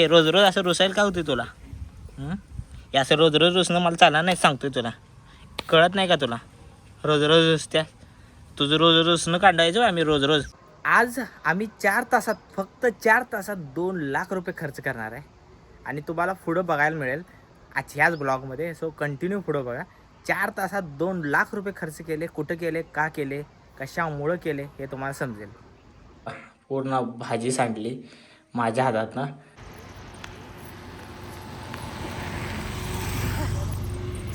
रोज रोज असं रुसायला का होते तुला? हे असं रोज रोज रुसणं मला चालणार नाही, सांगतोय तुला. कळत नाही का तुला? रोज रोज रुसत्या. तुझं रोज रोज रुसणं काढायचो आम्ही रोज रोज. आज आम्ही 4 तासात, फक्त 4 तासात 2 लाख रुपये खर्च करणार आहे. आणि तुम्हाला पुढं बघायला मिळेल ह्याच ब्लॉगमध्ये. सो कंटिन्यू पुढं बघा. 4 तासात 2 लाख रुपये खर्च केले. कुठं केले, का केले, कशामुळं केले हे तुम्हाला समजेल. पूर्ण भाजी सांडली माझ्या हातातनं.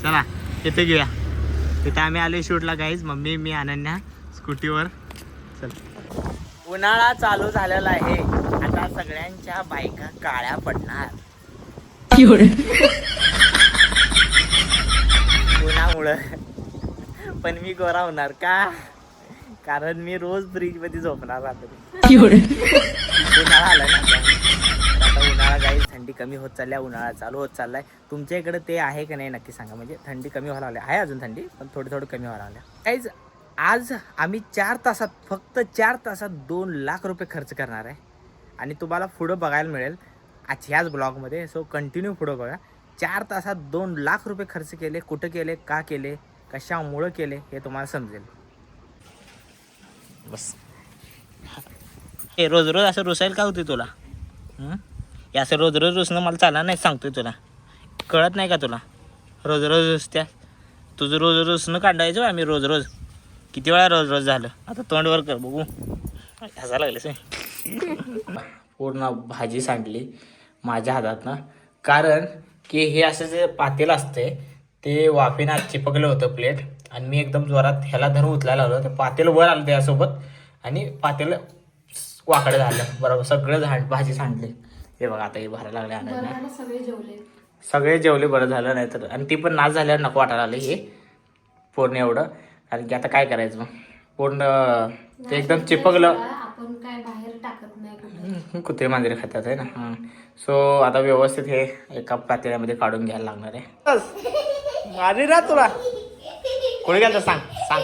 चला तिथे घेऊया. तिथे आम्ही आले शूटला गाईज. मम्मी, मी, अनन्या स्कूटीवर. चल. उन्हाळा चालू झालेला आहे. आता सगळ्यांच्या बायका काळ्या पडणार उन्हामुळं. पण मी गोरा होणार का? कारण मी रोज फ्रीज मध्ये झोपणार रात्री. उन्हाळा आला ना आता. उन्हाळा गाईज, थंडी कमी होत चालल्या, उन्हाळा चालू होत चाललाय. तुमच्या इकडे ते आहे का नाही नक्की सांगा. म्हणजे थंडी कमी व्हायला लागली आहे, अजून थंडी पण थोडी कमी व्हायला लागल्या गाईज. आज आम्ही 4 तासात, फक्त 4 तासात 2 लाख रुपये खर्च करणार आहे. आणि तुम्हाला पुढं बघायला मिळेल ह्याच ब्लॉगमध्ये. सो कंटिन्यू पुढं बघा. 4 तासात 2 लाख रुपये खर्च केले. कुठं केले, का केले, कशामुळं केले हे तुम्हाला समजेल. बस. हे रोज रोज असं रुसायला का होते तुला? हे असं रोज रोज रुसणं मला चालणार नाही, सांगतोय तुला. कळत नाही का तुला? रोज रोज रुसत्या. तुझं रोज रोज रुसणं काढायचो आम्ही रोज रोज. किती वेळा रोज रोज झालं. आता तोंडवर कर बघू. हसा लागलेस. पूर्ण भाजी सांडली माझ्या हातातनं. कारण की हे असं जे पातेलं असते ते वाफेनं चिपकलं होतं प्लेट. आणि मी एकदम जोरात ह्याला धरून उचलायला लागलो. ते पातेलं वर आलं त्यासोबत आणि पातेलं वाकडं झालं. बरोबर सगळं भाजी सांडली. हे बघा आता हे भरायला लागले. सगळे जेवले, बरं झालं नाही तर. आणि ती पण नाच झाल्यावर नको वाटायला आले हे पूर्ण एवढं. कारण की आता काय करायचं मग. पूर्ण ते एकदम चिपकलं. कुत्रे मांजरे खातात आहे ना. सो आता व्यवस्थित हे एका पातेल्यामध्ये काढून घ्यायला लागणार आहे. मारी ना तुला कोणी गेलं सांग सांग.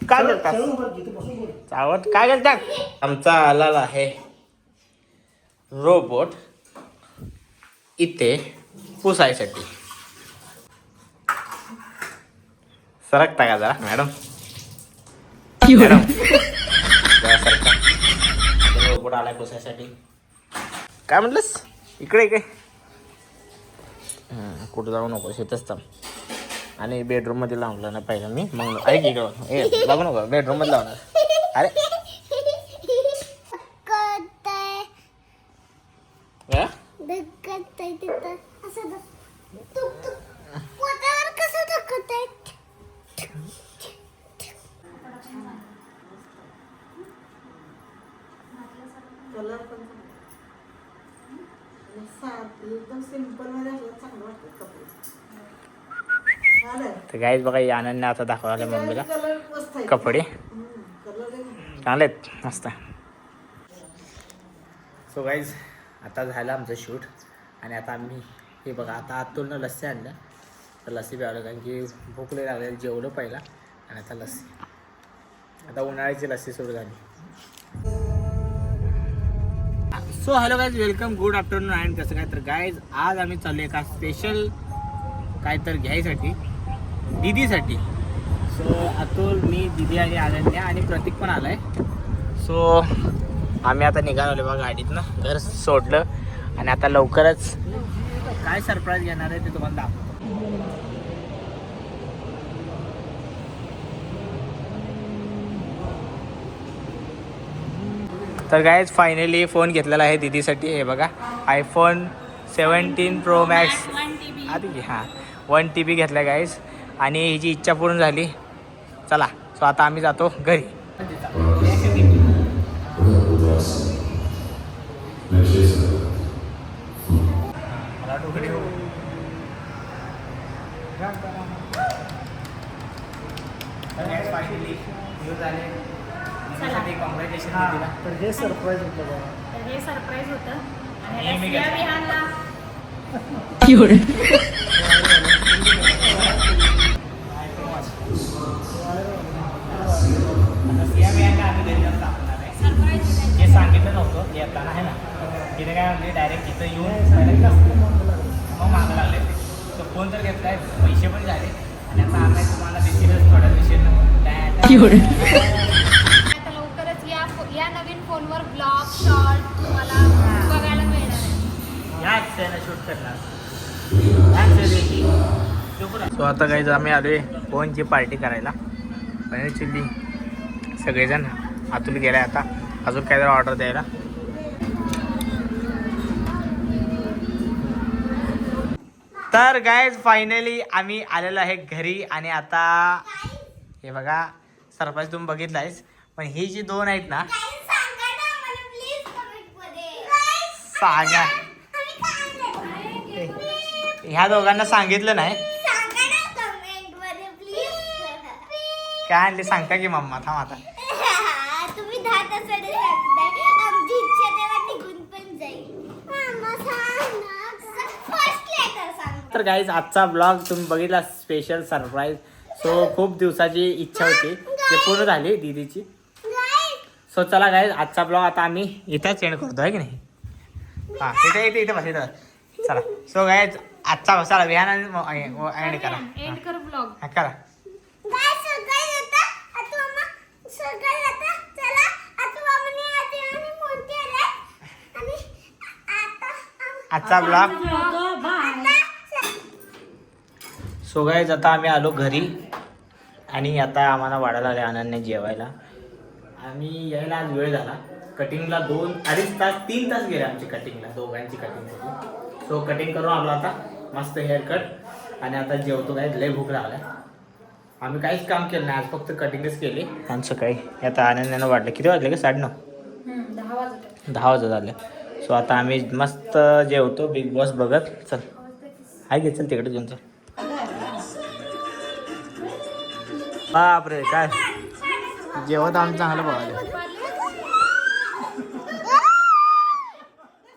काय चावत काय करतात. आमचा आलेला आहे रोबोट इथे पुसायसाठी. सरकता का जरा मॅडम? मॅडम रोबोट आलाय पुसायसाठी. काय म्हटलंस? इकडे इकडे कुठं जाऊ नको, शेतच थांब. आणि बेडरूम मध्ये लावलं ना पहिलं मी. मग ऐक इकडं बघू नको, बेडरूम मध्ये लावणार. अरे एकदम सिंपल मध्ये चांगलं वाटतं कपडे. तर गाईज बघा, या आनंदने आता दाखवले मम्मीला कपडे. चांगले आहेत, मस्त. सो गाईज आता झालं आमचं शूट. आणि आता आम्ही हे बघा आता आतून लस्सी आणलं. तर लस्सी प्यावलं कारण की भूक लई लागलेली. जेवलं पहिला आणि आता लस्सी. आता उन्हाळ्याची लस्सी सुरू झाली. So hello guys, welcome, good afternoon. And कसं काय तर गाईज आज आम्ही चाललो एका स्पेशल काय तर घ्यायसाठी, दीदीसाठी. सो अतुल, मी, दीदी आणि अनन्या आणि प्रतीक पण आला आहे. सो आम्ही आता निघालो बघा गाडीतनं. घर सोडलं आणि आता लवकरच काय सरप्राईज घेणार आहे ते तुम्हाला दाखवतो. तर गाईज फायनली फोन घेतलेला आहे दीदीसाठी. हे बघा iPhone 17 Pro Max आधी. हां 1 TB घेतला गाईज. आणि हिची इच्छा पूर्ण झाली. चला सो आता आम्ही जातो घरी. फायनली न्यूज आले. कॉंग्रॅच्युलेशन दीदीला. तर हे सरप्राईज होतं. हे सरप्राईज होतं. आणि मी आणि तर घेतलाय, पैसे पण झाले आणि आता आम्ही तुम्हाला दिसेलच थोड्या दिवशी. आता लवकरच या नवीन फोनवर ब्लॉग शॉर्ट तुम्हाला बघायला मिळणार आहे. याच शूट करणार. सो आता काही आम्ही आलोय फोनची पार्टी करायला. पनीर चिल्ली सगळेजण. अतुल गेलाय आता अजून काहीतरी ऑर्डर द्यायला. तर गाईज फायनली आम्ही आलेलो आहे घरी आणि आता हे बघा सरप्राईज तुम्ही बघितलायच. पण ही जी दोन आहेत ना सांगा. ह्या दोघांना सांगितलं नाही काय आणले सांगता की मम्मा. थांब आता. तुम्ही 10 तासाने सांगताय आमची इच्छा तेव्हा निघून पण जाईल. फर्स्ट लेटर सांग. तर गाईज आजचा ब्लॉग तुम्ही बघितला स्पेशल सरप्राईज. सो खूप दिवसाची इच्छा होती जे पूर्ण झाली दीदीची. सो चला गाईज आजचा ब्लॉग आता आम्ही इथंच एंड करतो आहे की नाही. हां इथे बस इथं. चला सो गाईज आजचा चला विहान एंड करा. एंड कर ब्लॉग. हा, करा. आजचा ब्लॉग. सो गाईज आता आम्ही आलो घरी आणि आता आम्हाला वाढायला आले अनन्या जेवायला. आम्ही यायला आज वेळ झाला. कटिंगला 2-2.5 तास 3 तास गेले आमची कटिंगला, दोघांची कटिंग होती. सो कटिंग करून आलो आता मस्त हेअरकट आणि आता जेवतो. काय लय भूक लागला. आम्ही काहीच काम केलं नाही आज फक्त कटिंगच केली. आणि सकाळी आता अनन्यानं वाटलं किती वाजले का 9:30 10 वाजत झाले. सो आता आम्ही मस्त जेवतो बिग बॉस बघत. चल हाय घे चल तिकडे घेऊन चल. बापरे काय जेवत आम्ही चांगलं बघायला.